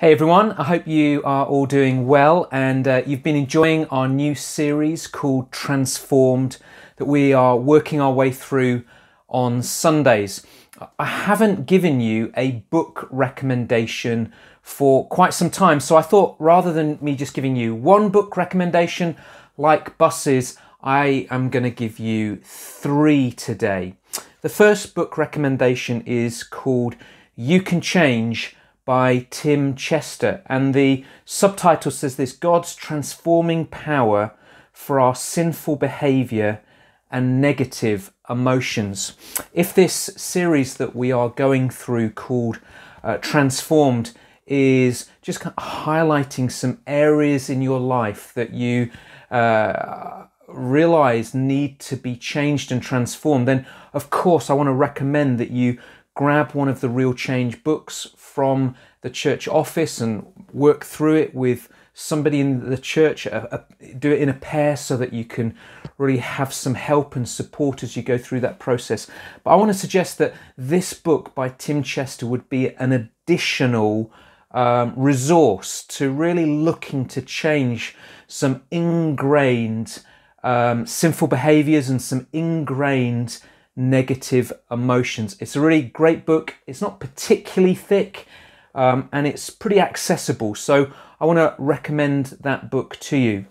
Hey everyone, I hope you are all doing well and you've been enjoying our new series called Transformed that we are working our way through on Sundays. I haven't given you a book recommendation for quite some time, so I thought rather than me just giving you one book recommendation like buses, I am going to give you three today. The first book recommendation is called You Can Change by Tim Chester, and the subtitle says this: God's transforming power for our sinful behaviour and negative emotions. If this series that we are going through called Transformed is just kind of highlighting some areas in your life that you realise need to be changed and transformed, then of course I want to recommend that you grab one of the Real Change books from the church office and work through it with somebody in the church. Do it in a pair so that you can really have some help and support as you go through that process. But I want to suggest that this book by Tim Chester would be an additional resource to really looking to change some ingrained sinful behaviours and some ingrained negative emotions. It's a really great book. It's not particularly thick and it's pretty accessible, so I want to recommend that book to you.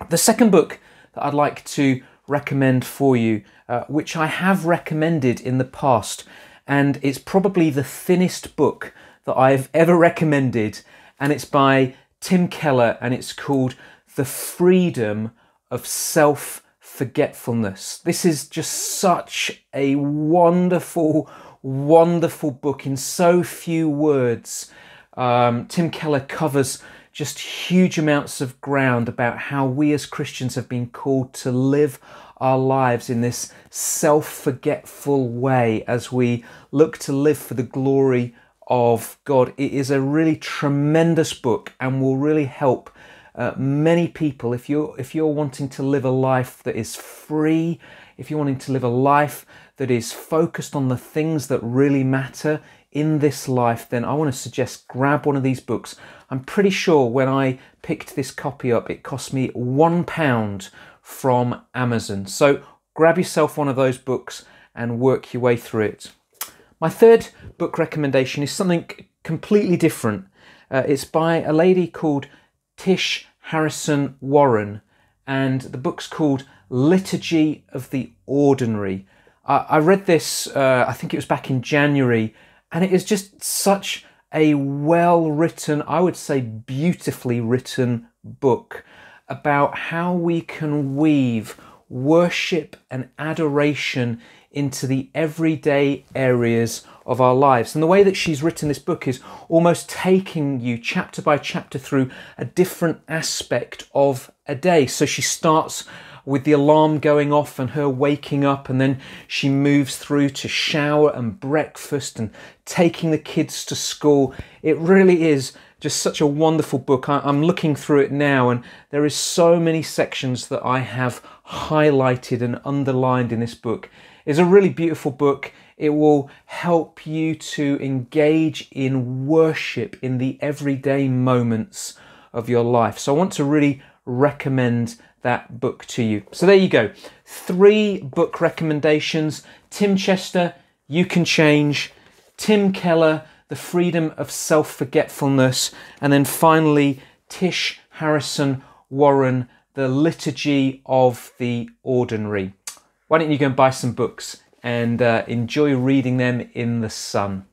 The second book that I'd like to recommend for you, which I have recommended in the past, and it's probably the thinnest book that I've ever recommended, and it's by Tim Keller, and it's called The Freedom of Self-forgetfulness. This is just such a wonderful book in so few words. Tim Keller covers just huge amounts of ground about how we as Christians have been called to live our lives in this self-forgetful way as we look to live for the glory of God. It is a really tremendous book and will really help many people if you're wanting to live a life that is free, if you're wanting to live a life that is focused on the things that really matter in this life, then I want to suggest grab one of these books. I'm pretty sure when I picked this copy up, it cost me £1 from Amazon. So grab yourself one of those books and work your way through it. My third book recommendation is something completely different. It's by a lady called Tish Warren, and the book's called Liturgy of the Ordinary. I read this, I think it was back in January, and it is just such a well-written, I would say beautifully written book about how we can weave worship and adoration into the everyday areas of our lives. And the way that she's written this book is almost taking you chapter by chapter through a different aspect of a day. So she starts with the alarm going off and her waking up, and then she moves through to shower and breakfast and taking the kids to school. It really is just such a wonderful book. I'm looking through it now, and there is so many sections that I have highlighted and underlined in this book. It's a really beautiful book. It will help you to engage in worship in the everyday moments of your life. So I want to really recommend that book to you. So there you go. 3 book recommendations. Tim Chester, You Can Change. Tim Keller, The Freedom of Self-forgetfulness. And then finally, Tish Warren, The Liturgy of the Ordinary. Why don't you go and buy some books and enjoy reading them in the sun?